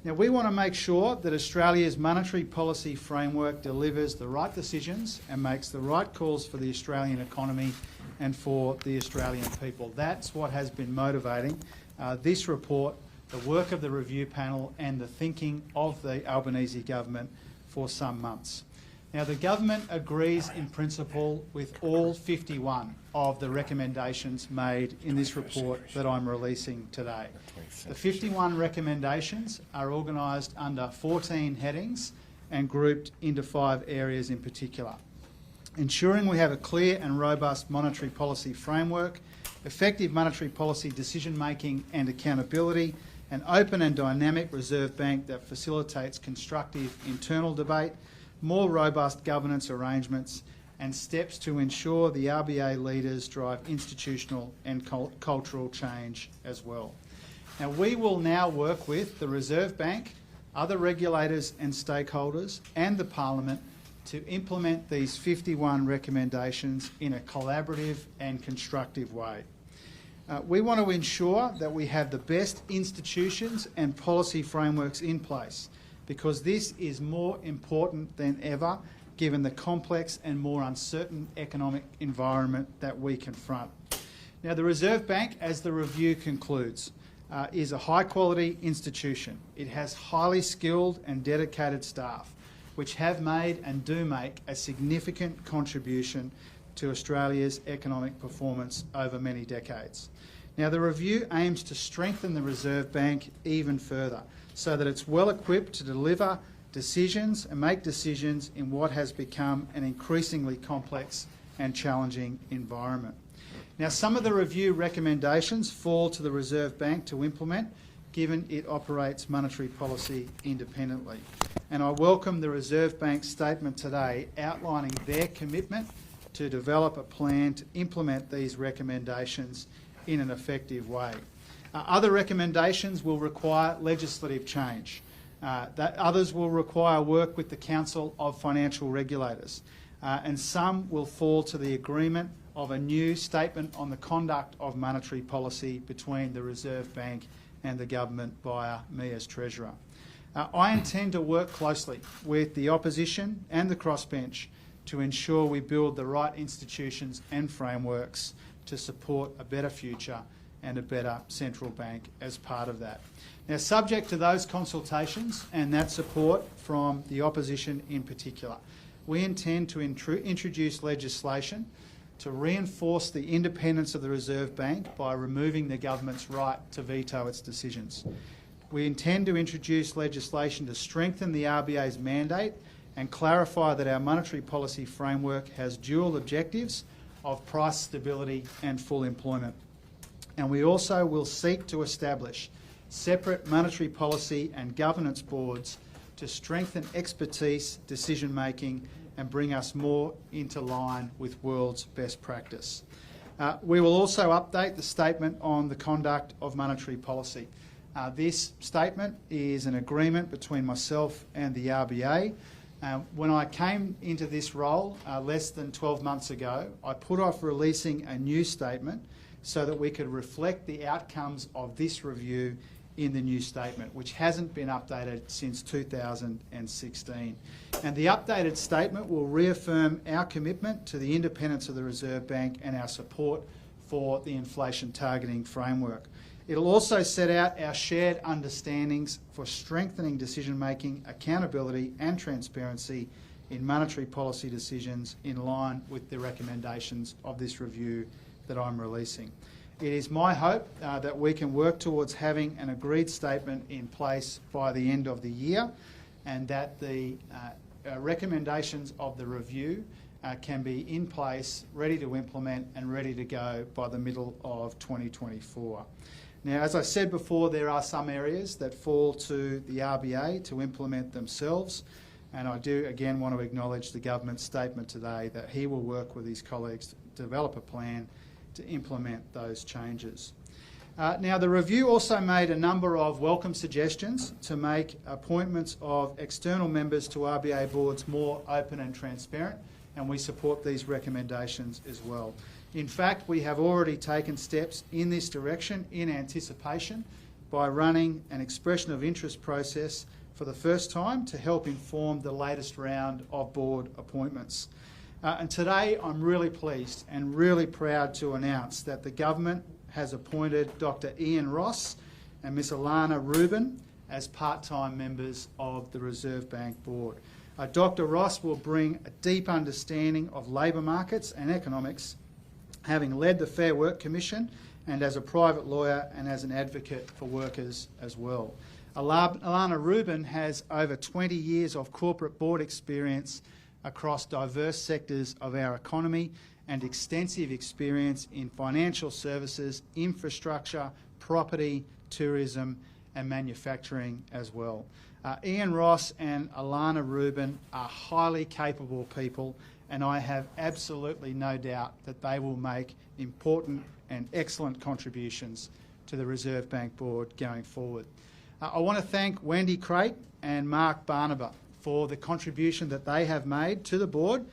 Now, we want to make sure that Australia's monetary policy framework delivers the right decisions and makes the right calls for the Australian economy and for the Australian people. That's what has been motivating this report, the work of the review panel and the thinking of the Albanese government for some months. Now, the government agrees in principle with all 51 of the recommendations made in this report that I'm releasing today. The 51 recommendations are organised under 14 headings and grouped into 5 areas in particular. Ensuring we have a clear and robust monetary policy framework, effective monetary policy decision-making and accountability, an open and dynamic Reserve Bank that facilitates constructive internal debate, more robust governance arrangements and steps to ensure the RBA leaders drive institutional and cultural change as well. Now, we will now work with the Reserve Bank, other regulators and stakeholders and the Parliament to implement these 51 recommendations in a collaborative and constructive way. We want to ensure that we have the best institutions and policy frameworks in place, because this is more important than ever given the complex and more uncertain economic environment that we confront. Now, the Reserve Bank, as the review concludes, is a high-quality institution. It has highly skilled and dedicated staff which have made and do make a significant contribution to Australia's economic performance over many decades. Now, the review aims to strengthen the Reserve Bank even further so that it's well equipped to deliver decisions and make decisions in what has become an increasingly complex and challenging environment. Now, some of the review recommendations fall to the Reserve Bank to implement, given it operates monetary policy independently. And I welcome the Reserve Bank's statement today outlining their commitment to develop a plan to implement these recommendations in an effective way. Other recommendations will require legislative change. Others will require work with the Council of Financial Regulators. And some will fall to the agreement of a new statement on the conduct of monetary policy between the Reserve Bank and the government via me as Treasurer. I intend to work closely with the opposition and the crossbench to ensure we build the right institutions and frameworks to support a better future and a better central bank as part of that. Now, subject to those consultations and that support from the opposition in particular, we intend to introduce legislation to reinforce the independence of the Reserve Bank by removing the government's right to veto its decisions. We intend to introduce legislation to strengthen the RBA's mandate and clarify that our monetary policy framework has dual objectives of price stability and full employment. And we also will seek to establish separate monetary policy and governance boards to strengthen expertise, decision-making and bring us more into line with world's best practice. We will also update the statement on the conduct of monetary policy. This statement is an agreement between myself and the RBA. When I came into this role less than 12 months ago, I put off releasing a new statement so that we could reflect the outcomes of this review in the new statement, which hasn't been updated since 2016. And the updated statement will reaffirm our commitment to the independence of the Reserve Bank and our support for the inflation targeting framework. It'll also set out our shared understandings for strengthening decision-making, accountability and transparency in monetary policy decisions in line with the recommendations of this review that I'm releasing. It is my hope that we can work towards having an agreed statement in place by the end of the year, and that the recommendations of the review can be in place, ready to implement and ready to go by the middle of 2024. Now, as I said before, there are some areas that fall to the RBA to implement themselves, and I do again want to acknowledge the government's statement today that he will work with his colleagues to develop a plan to implement those changes. Now, the review also made a number of welcome suggestions to make appointments of external members to RBA boards more open and transparent, and we support these recommendations as well. In fact, we have already taken steps in this direction in anticipation by running an expression of interest process for the first time to help inform the latest round of board appointments. And today I'm really pleased and really proud to announce that the government has appointed Dr. Ian Ross and Ms Alana Rubin as part-time members of the Reserve Bank Board. Dr. Ross will bring a deep understanding of labour markets and economics, having led the Fair Work Commission and as a private lawyer and as an advocate for workers as well. Alana Rubin has over 20 years of corporate board experience across diverse sectors of our economy and extensive experience in financial services, infrastructure, property, tourism and manufacturing as well. Ian Ross and Alana Rubin are highly capable people, and I have absolutely no doubt that they will make important and excellent contributions to the Reserve Bank Board going forward. I want to thank Wendy Crate and Mark Barnaba for the contribution that they have made to the board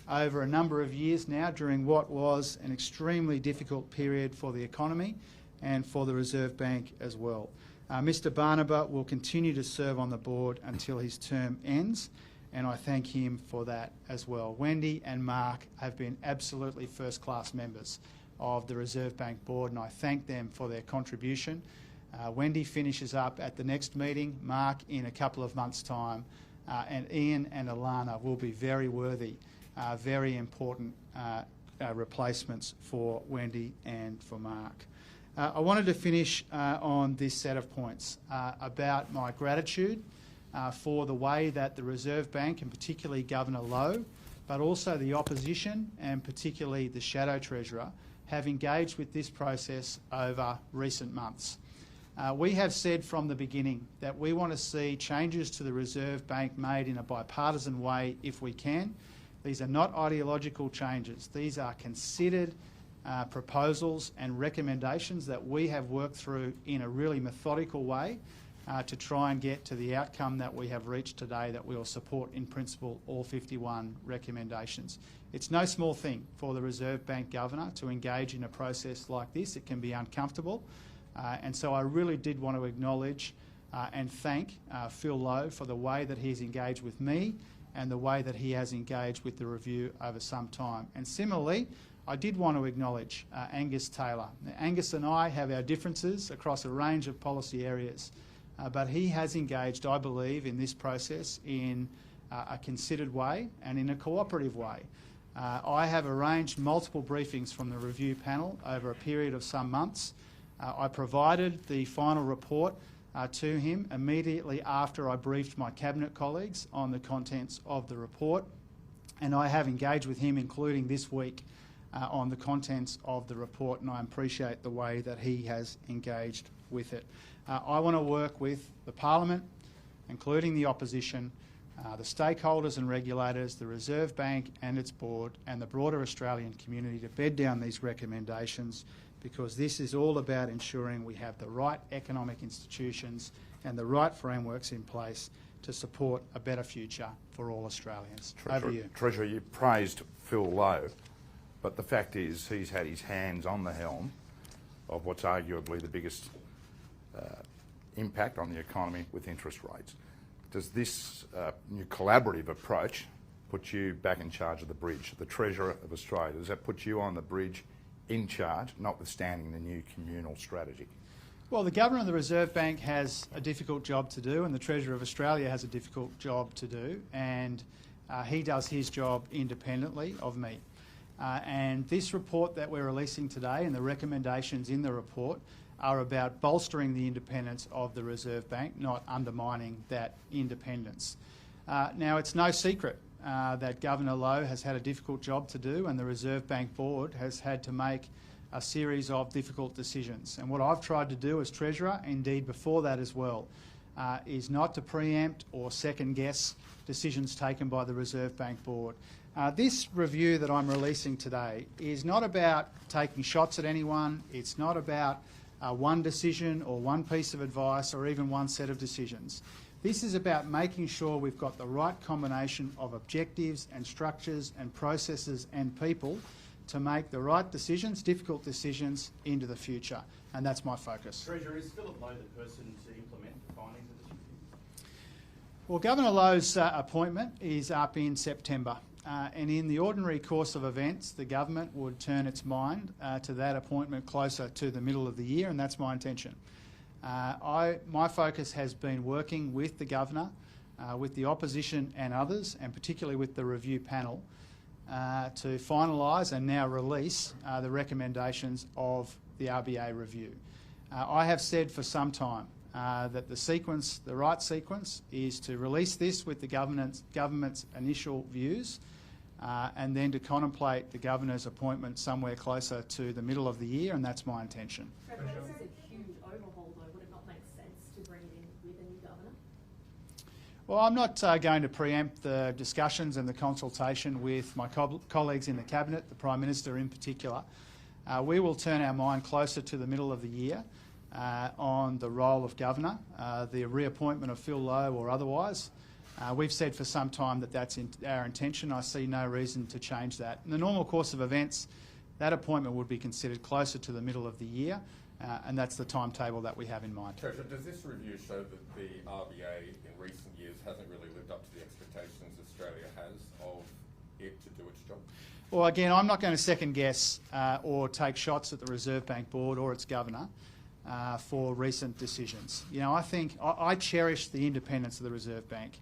over a number of years now during what was an extremely difficult period for the economy and for the Reserve Bank as well. Mr Barnaba will continue to serve on the board until his term ends, and I thank him for that as well. Wendy and Mark have been absolutely first-class members of the Reserve Bank Board, and I thank them for their contribution. Wendy finishes up at the next meeting, Mark in a couple of months' time, and Ian and Alana will be very worthy, very important replacements for Wendy and for Mark. I wanted to finish on this set of points about my gratitude for the way that the Reserve Bank, and particularly Governor Lowe, but also the opposition and particularly the Shadow Treasurer, have engaged with this process over recent months. We have said from the beginning that we want to see changes to the Reserve Bank made in a bipartisan way if we can. These are not ideological changes. These are considered proposals and recommendations that we have worked through in a really methodical way to try and get to the outcome that we have reached today, that we will support in principle all 51 recommendations. It's no small thing for the Reserve Bank Governor to engage in a process like this. It can be uncomfortable, and so I really did want to acknowledge and thank Phil Lowe for the way that he's engaged with me and the way that he has engaged with the review over some time. And similarly, I did want to acknowledge Angus Taylor. Now, Angus and I have our differences across a range of policy areas, but he has engaged, I believe, in this process in a considered way and in a cooperative way. I have arranged multiple briefings from the review panel over a period of some months. I provided the final report to him immediately after I briefed my Cabinet colleagues on the contents of the report, and I have engaged with him, including this week, on the contents of the report, and I appreciate the way that he has engaged with it. I want to work with the Parliament, including the opposition, the stakeholders and regulators, the Reserve Bank and its board, and the broader Australian community to bed down these recommendations, because this is all about ensuring we have the right economic institutions and the right frameworks in place to support a better future for all Australians. Over to you. Treasurer, you praised Phil Lowe, but the fact is he's had his hands on the helm of what's arguably the biggest impact on the economy with interest rates. Does this new collaborative approach put you back in charge of the bridge, the Treasurer of Australia? Does that put you on the bridge in charge, notwithstanding the new communal strategy? Well, the Governor of the Reserve Bank has a difficult job to do, and the Treasurer of Australia has a difficult job to do, and he does his job independently of me. And this report that we're releasing today and the recommendations in the report are about bolstering the independence of the Reserve Bank, not undermining that independence. Now, it's no secret that Governor Lowe has had a difficult job to do, and the Reserve Bank Board has had to make a series of difficult decisions. And what I've tried to do as Treasurer, indeed before that as well, is not to preempt or second-guess decisions taken by the Reserve Bank Board. This review that I'm releasing today is not about taking shots at anyone. It's not about one decision or one piece of advice or even one set of decisions. This is about making sure we've got the right combination of objectives and structures and processes and people to make the right decisions, difficult decisions, into the future. And that's my focus. Treasurer, is Philip Lowe the person to implement the findings of this review? Well, Governor Lowe's appointment is up in September. And in the ordinary course of events, the government would turn its mind to that appointment closer to the middle of the year, and that's my intention. My focus has been working with the Governor, with the opposition and others, and particularly with the review panel, to finalise and now release the recommendations of the RBA review. I have said for some time that the right sequence is to release this with the government's initial views, and then to contemplate the Governor's appointment somewhere closer to the middle of the year, and that's my intention. This is a huge overhaul, though. Would it not make sense to bring it in with a new Governor? Well, I'm not going to preempt the discussions and the consultation with my colleagues in the Cabinet, the Prime Minister in particular. We will turn our mind closer to the middle of the year on the role of Governor, the reappointment of Phil Lowe or otherwise. We've said for some time that that's our intention. I see no reason to change that. In the normal course of events, that appointment would be considered closer to the middle of the year, and that's the timetable that we have in mind. Treasurer, does this review show that the RBA in recent years hasn't really lived up to the expectations Australia has of it to do its job? Well, again, I'm not going to second guess or take shots at the Reserve Bank Board or its Governor for recent decisions. You know, I cherish the independence of the Reserve Bank.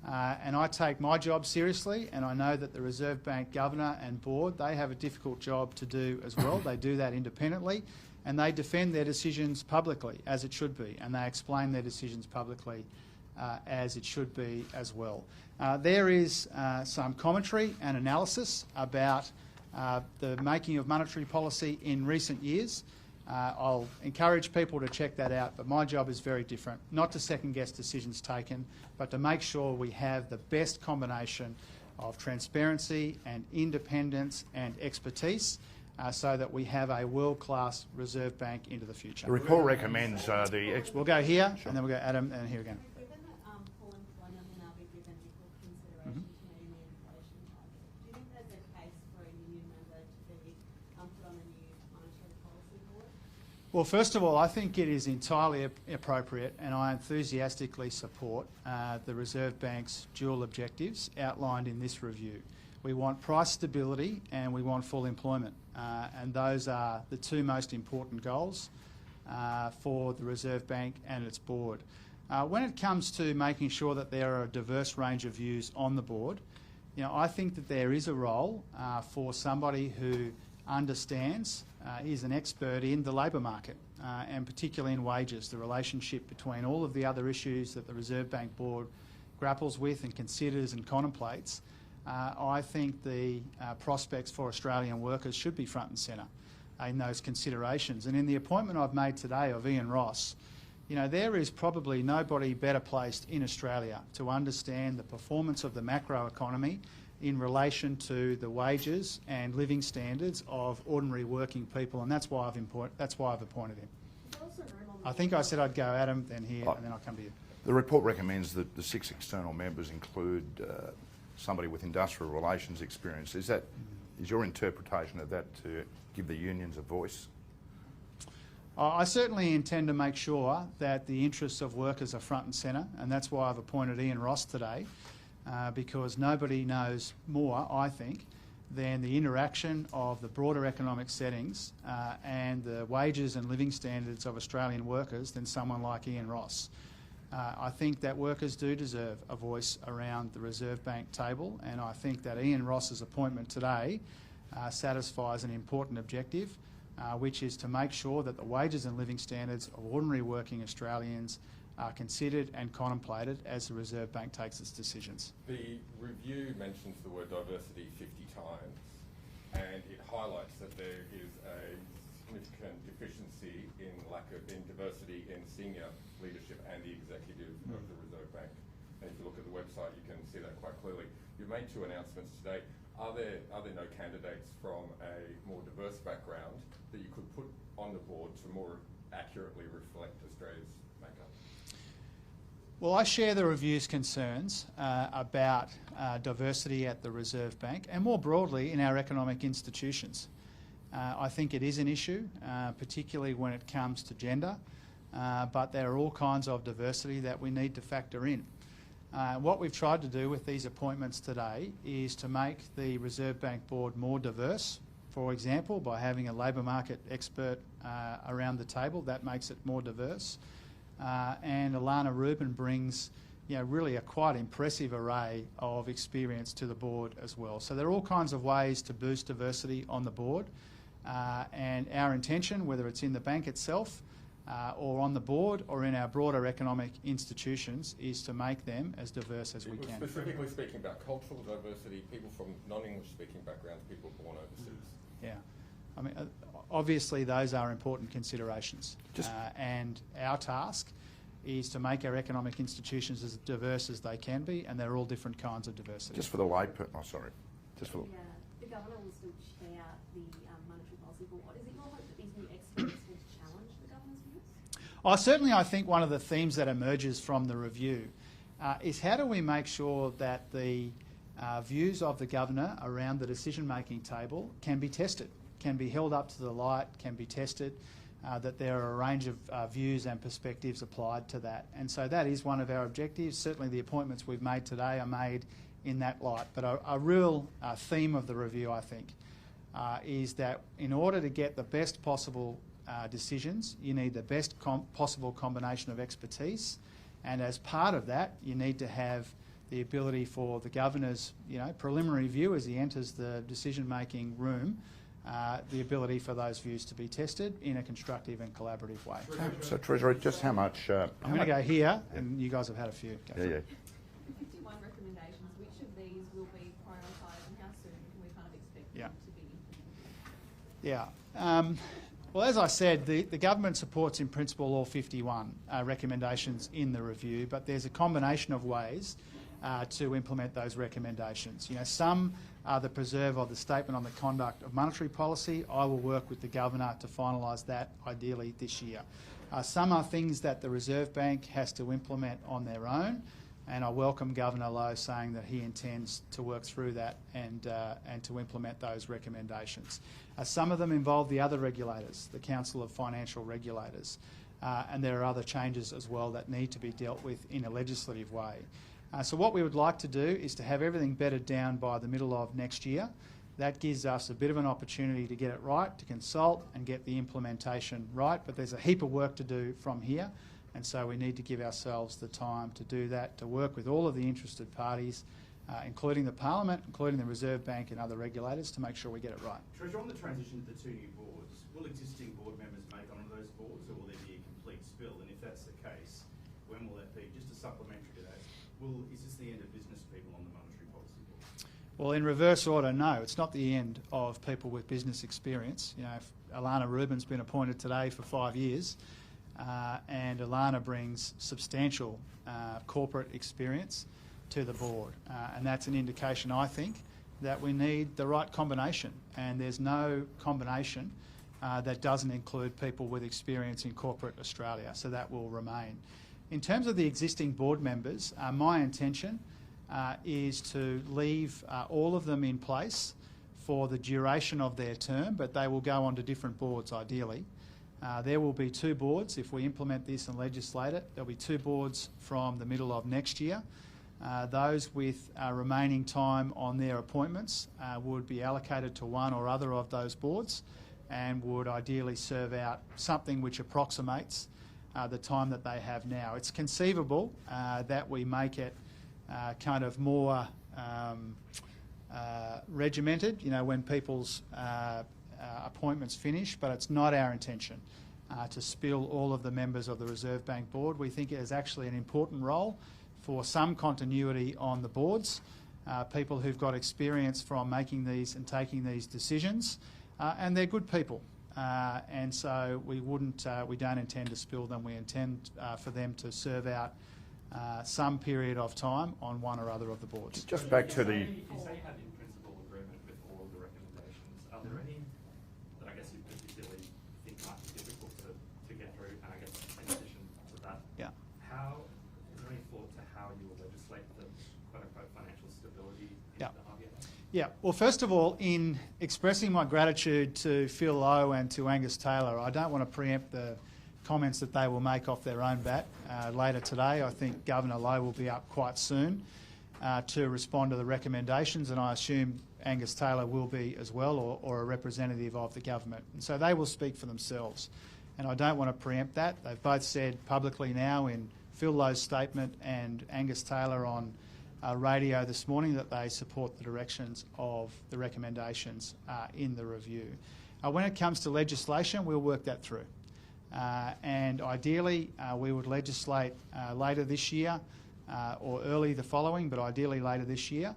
And I take my job seriously, and I know that the Reserve Bank Governor and Board, they have a difficult job to do as well. They do that independently, and they defend their decisions publicly, as it should be, and they explain their decisions publicly as it should be as well. There is some commentary and analysis about the making of monetary policy in recent years. I'll encourage people to check that out, but my job is very different. Not to second-guess decisions taken, but to make sure we have the best combination of transparency and independence and expertise so that we have a world-class Reserve Bank into the future. The report recommends We'll go here, and then we'll go Adam, and here again. Given that full employment will now be given equal consideration to meeting the inflation target, do you think there's a case for a union member to be put on a new monetary policy board? Well, first of all, I think it is entirely appropriate, and I enthusiastically support the Reserve Bank's dual objectives outlined in this review. We want price stability and we want full employment, and those are the two most important goals for the Reserve Bank and its board. When it comes to making sure that there are a diverse range of views on the board, you know, I think that there is a role for somebody who understands, is an expert in the labour market, and particularly in wages, the relationship between all of the other issues that the Reserve Bank Board grapples with and considers and contemplates. I think the prospects for Australian workers should be front and centre in those considerations. And in the appointment I've made today of Ian Ross, you know, there is probably nobody better placed in Australia to understand the performance of the macroeconomy in relation to the wages and living standards of ordinary working people, and that's why I've appointed him. I think I said I'd go Adam, then here, and then I'll come to you. The report recommends that the 6 external members include somebody with industrial relations experience. Is your interpretation of that to give the unions a voice? I certainly intend to make sure that the interests of workers are front and centre, and that's why I've appointed Ian Ross today, because nobody knows more, I think, than the interaction of the broader economic settings and the wages and living standards of Australian workers than someone like Ian Ross. I think that workers do deserve a voice around the Reserve Bank table, and I think that Ian Ross's appointment today satisfies an important objective, which is to make sure that the wages and living standards of ordinary working Australians are considered and contemplated as the Reserve Bank takes its decisions. The review mentions the word diversity 50 times, and it highlights that there is a significant deficiency in diversity in senior leadership and the executive of the Reserve Bank. And if you look at the website, you can see that quite clearly. You've made 2 announcements today. Are there no candidates from a more diverse background that you could put on the board to more accurately reflect Australia's makeup? Well, I share the review's concerns about diversity at the Reserve Bank and more broadly in our economic institutions. I think it is an issue, particularly when it comes to gender, but there are all kinds of diversity that we need to factor in. What we've tried to do with these appointments today is to make the Reserve Bank Board more diverse. For example, by having a labour market expert around the table, that makes it more diverse. And Alana Rubin brings, really a quite impressive array of experience to the board as well. So there are all kinds of ways to boost diversity on the board, and our intention, whether it's in the bank itself or on the board or in our broader economic institutions, is to make them as diverse as we can. Specifically speaking about cultural diversity, people from non-English speaking backgrounds, people born overseas. Yeah. I mean, obviously those are important considerations, and our task is to make our economic institutions as diverse as they can be, and they're all different kinds of diversity. Just for the lay person, just for The Governor will still chair the Monetary Policy Board. Is it your hope that these new experts will challenge the Governor's views? Certainly I think one of the themes that emerges from the review is how do we make sure that the views of the Governor around the decision-making table can be tested, can be held up to the light, can be tested, that there are a range of views and perspectives applied to that. And so that is one of our objectives. Certainly the appointments we've made today are made in that light. But a real theme of the review, I think, is that in order to get the best possible decisions, you need the best possible combination of expertise. And as part of that, you need to have the ability for the Governor's preliminary view as he enters the decision-making room, the ability for those views to be tested in a constructive and collaborative way. So, Treasurer, just how much... I'm going to go here, and you guys have had a few. Yeah. 51 recommendations, which of these will be prioritised and how soon can we kind of expect them to be implemented? Yeah. Well, as I said, the government supports in principle all 51 recommendations in the review, but there's a combination of ways to implement those recommendations. Some are the preserve of the statement on the conduct of monetary policy. I will work with the Governor to finalise that ideally this year. Some are things that the Reserve Bank has to implement on their own, and I welcome Governor Lowe saying that he intends to work through that and to implement those recommendations. Some of them involve the other regulators, the Council of Financial Regulators, and there are other changes as well that need to be dealt with in a legislative way. So what we would like to do is to have everything bedded down by the middle of next year. That gives us a bit of an opportunity to get it right, to consult and get the implementation right, but there's a heap of work to do from here, and so we need to give ourselves the time to do that, to work with all of the interested parties, including the Parliament, including the Reserve Bank and other regulators, to make sure we get it right. Treasurer, on the transition to the two new boards, will existing board members make on those boards, or will there be a complete spill? And if that's the case, when will that be? Just a supplementary to that, is this the end of business people on the Monetary Policy Board? Well, in reverse order, no, it's not the end of people with business experience. Alana Rubin's been appointed today for 5 years, and Alana brings substantial corporate experience to the board, and that's an indication, I think, that we need the right combination, and there's no combination that doesn't include people with experience in corporate Australia, so that will remain. In terms of the existing board members, my intention is to leave all of them in place for the duration of their term, but they will go on to different boards ideally. There will be 2 boards if we implement this and legislate it. There'll be 2 boards from the middle of next year. Those with remaining time on their appointments would be allocated to one or other of those boards and would ideally serve out something which approximates the time that they have now. It's conceivable that we make it kind of more regimented, when people's appointments finish, but it's not our intention to spill all of the members of the Reserve Bank Board. We think it is actually an important role for some continuity on the boards, people who've got experience from making these and taking these decisions, and they're good people. And so we don't intend to spill them. We intend for them to serve out some period of time on one or other of the boards. Just back to the... You say you have in principle agreement with all of the recommendations. Are there any that I guess you particularly think might be difficult to get through? And I guess in addition to that, Yeah. is there any thought reflect the quote-unquote financial stability in Yeah. the RBA? Yeah, well, first of all, in expressing my gratitude to Phil Lowe and to Angus Taylor, I don't want to preempt the comments that they will make off their own bat later today. I think Governor Lowe will be up quite soon to respond to the recommendations, and I assume Angus Taylor will be as well, or a representative of the government. And so they will speak for themselves. And I don't want to preempt that. They've both said publicly now in Phil Lowe's statement and Angus Taylor on radio this morning that they support the directions of the recommendations in the review. When it comes to legislation, we'll work that through. And ideally, we would legislate later this year or early the following, but ideally later this year.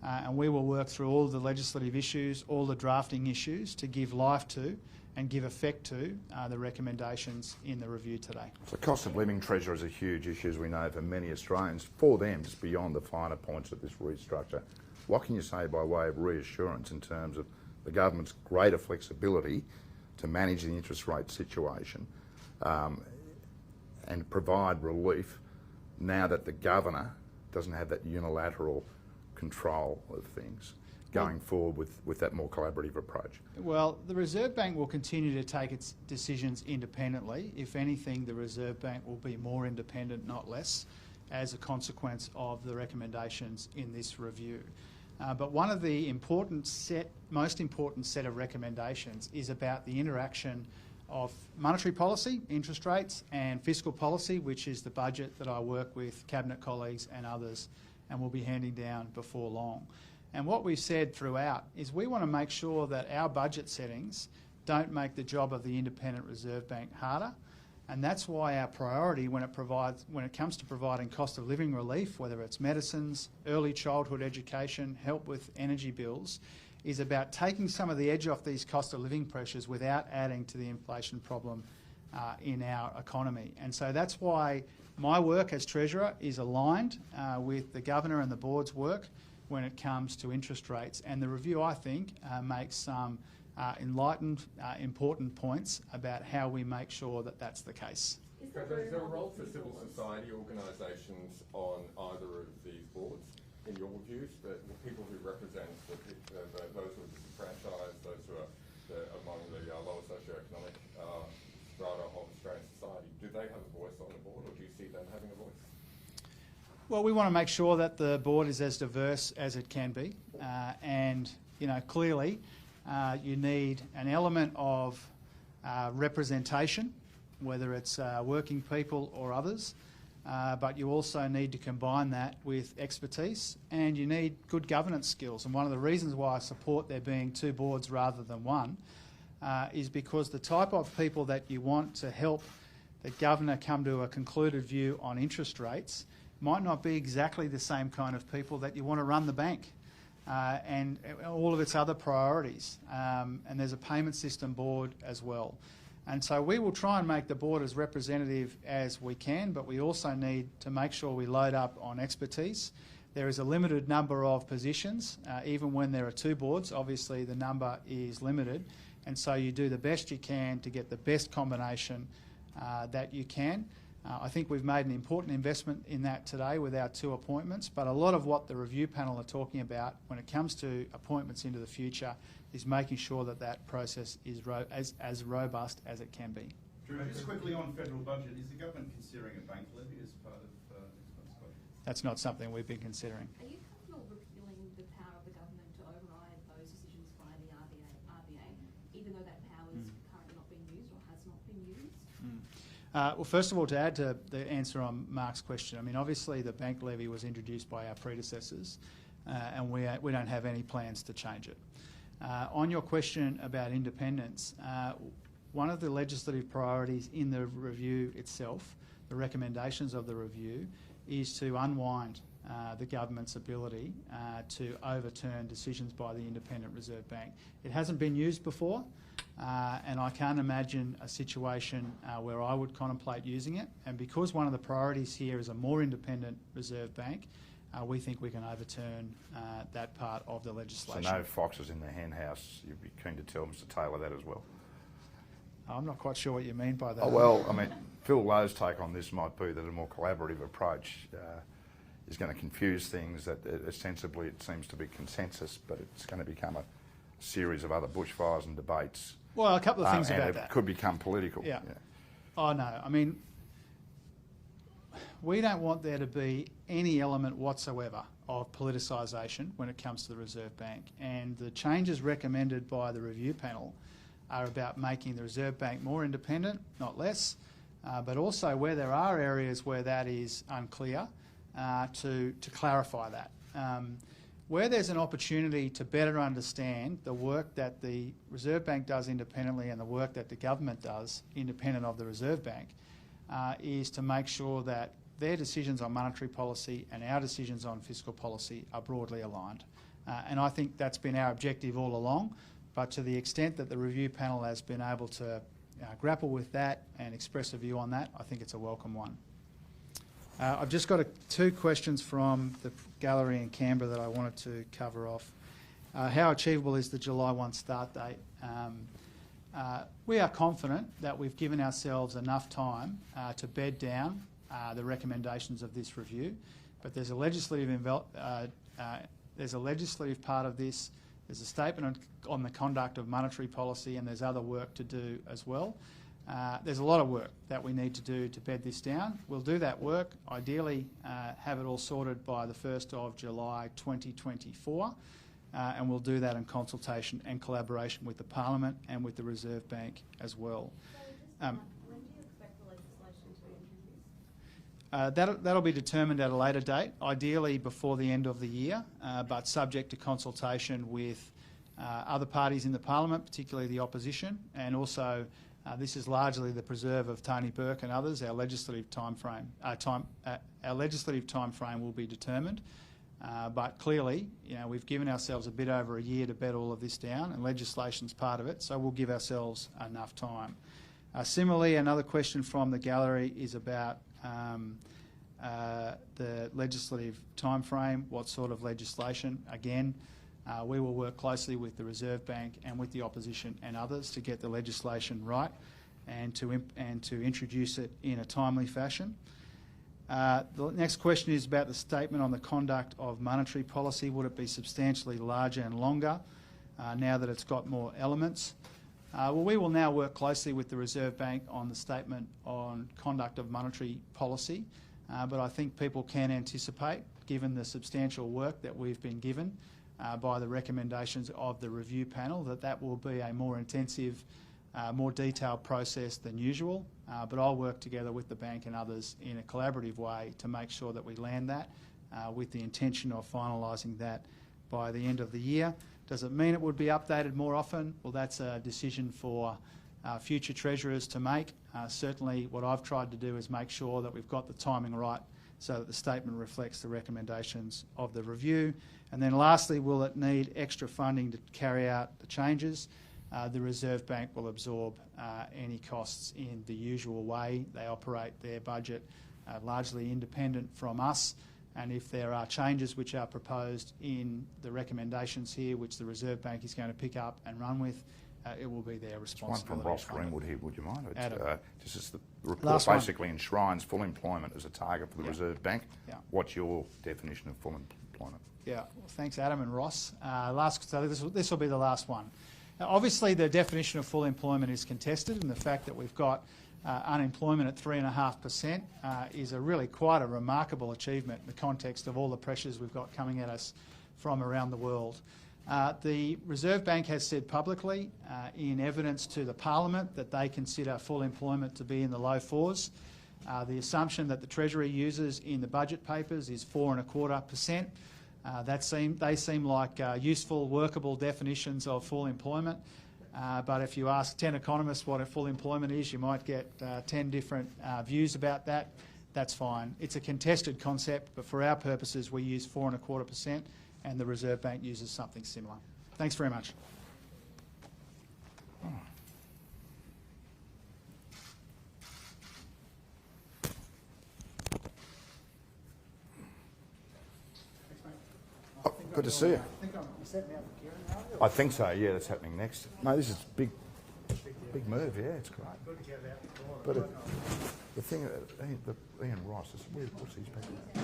And we will work through all the legislative issues, all the drafting issues to give life to and give effect to the recommendations in the review today. So cost of living treasure is a huge issue, as we know, for many Australians. For them, just beyond the finer points of this restructure, what can you say by way of reassurance in terms of the government's greater flexibility to manage the interest rate situation and provide relief now that the governor doesn't have that unilateral control of things going forward with that more collaborative approach? Well, the Reserve Bank will continue to take its decisions independently. If anything, the Reserve Bank will be more independent, not less, as a consequence of the recommendations in this review. But one of the most important set of recommendations is about the interaction of monetary policy, interest rates, and fiscal policy, which is the budget that I work with Cabinet colleagues and others and will be handing down before long. And what we've said throughout is we want to make sure that our budget settings don't make the job of the Independent Reserve Bank harder. And that's why our priority when it comes to providing cost of living relief, whether it's medicines, early childhood education, help with energy bills, is about taking some of the edge off these cost of living pressures without adding to the inflation problem in our economy. And so that's why my work as Treasurer is aligned with the Governor and the Board's work when it comes to interest rates. And the review, I think, makes some enlightened, important points about how we make sure that that's the case. Is there a role for civil society organisations on either of these boards, in your views, the people who represent those who are disenfranchised, those who are among the lower socioeconomic strata of Australian society? Do they have a voice on the board, or do you see them having a voice? Well, we want to make sure that the board is as diverse as it can be, and clearly you need an element of representation, whether it's working people or others, but you also need to combine that with expertise, and you need good governance skills. And one of the reasons why I support there being two boards rather than one is because the type of people that you want to help the Governor come to a concluded view on interest rates might not be exactly the same kind of people that you want to run the bank and all of its other priorities. And there's a payment system board as well. And so we will try and make the board as representative as we can, but we also need to make sure we load up on expertise. There is a limited number of positions. Even when there are two boards, obviously the number is limited. And so you do the best you can to get the best combination that you can. I think we've made an important investment in that today with our two appointments, but a lot of what the review panel are talking about when it comes to appointments into the future is making sure that that process is as robust as it can be. Drew, just quickly on federal budget, is the government considering a bank levy as part of next month's budget? That's not something we've been considering. Are you comfortable repealing the power of the government to override those decisions by the RBA, even though that power is currently not being used or has not been used? Well, first of all, to add to the answer on Mark's question, I mean, obviously the bank levy was introduced by our predecessors and we don't have any plans to change it. On your question about independence, one of the legislative priorities in the review itself, the recommendations of the review, is to unwind the government's ability to overturn decisions by the Independent Reserve Bank. It hasn't been used before, and I can't imagine a situation where I would contemplate using it. And because one of the priorities here is a more independent Reserve Bank, we think we can overturn that part of the legislation. So no foxes in the hen house. You'd be keen to tell Mr Taylor that as well. I'm not quite sure what you mean by that. Oh, well, I mean, Phil Lowe's take on this might be that a more collaborative approach is going to confuse things, that ostensibly it seems to be consensus, but it's going to become a series of other bushfires and debates. Well, a couple of things and about it that. could become political. Yeah. Oh, no. I mean, we don't want there to be any element whatsoever of politicisation when it comes to the Reserve Bank. And the changes recommended by the review panel are about making the Reserve Bank more independent, not less, but also where there are areas where that is unclear, to clarify that. Where there's an opportunity to better understand the work that the Reserve Bank does independently and the work that the government does independent of the Reserve Bank, is to make sure that their decisions on monetary policy and our decisions on fiscal policy are broadly aligned. And I think that's been our objective all along, but to the extent that the review panel has been able to grapple with that and express a view on that, I think it's a welcome one. I've just got two questions from the gallery in Canberra that I wanted to cover off. How achievable is the July 1 start date? We are confident that we've given ourselves enough time to bed down the recommendations of this review, but there's a legislative part of this. There's a statement on the conduct of monetary policy, and there's other work to do as well. There's a lot of work that we need to do to bed this down. We'll do that work, ideally have it all sorted by the 1st of July 2024, and we'll do that in consultation and collaboration with the Parliament and with the Reserve Bank as well. When do you expect the legislation to introduce? That'll be determined at a later date, ideally before the end of the year, but subject to consultation with other parties in the Parliament, particularly the opposition, and also this is largely the preserve of Tony Burke and others. Our legislative timeframe will be determined, but clearly, we've given ourselves a bit over a year to bed all of this down, and legislation's part of it, so we'll give ourselves enough time. Similarly, another question from the gallery is about the legislative timeframe. What sort of legislation? Again, we will work closely with the Reserve Bank and with the opposition and others to get the legislation right and to introduce it in a timely fashion. The next question is about the statement on the conduct of monetary policy. Would it be substantially larger and longer now that it's got more elements? Well, we will now work closely with the Reserve Bank on the statement on conduct of monetary policy, but I think people can anticipate, given the substantial work that we've been given by the recommendations of the review panel, that will be a more intensive, more detailed process than usual, but I'll work together with the bank and others in a collaborative way to make sure that we land that with the intention of finalising that by the end of the year. Does it mean it would be updated more often? Well, that's a decision for future treasurers to make. Certainly what I've tried to do is make sure that we've got the timing right so that the statement reflects the recommendations of the review. And then lastly, will it need extra funding to carry out the changes? The Reserve Bank will absorb any costs in the usual way. They operate their budget largely independent from us, and if there are changes which are proposed in the recommendations here, which the Reserve Bank is going to pick up and run with, it will be their responsibility. One from Ross Greenwood here, would you mind? This is the report Last one. basically enshrines full employment as a target for the Reserve Bank. Yeah. What's your definition of full employment? Yeah, well, thanks Adam and Ross. So this will be the last one. Now, obviously the definition of full employment is contested, and the fact that we've got unemployment at 3.5% is really quite a remarkable achievement in the context of all the pressures we've got coming at us from around the world. The Reserve Bank has said publicly in evidence to the Parliament that they consider full employment to be in the low fours. The assumption that the Treasury uses in the budget papers is 4.25%. They seem like useful, workable definitions of full employment. But if you ask 10 economists what a full employment is, you might get 10 different views about that. That's fine. It's a contested concept, but for our purposes, we use 4.25%, and the Reserve Bank uses something similar. Thanks very much. Good to see you. I think so, yeah, that's happening next. No, this is big move, yeah, it's great. But the thing, Ian Ross, what's his background?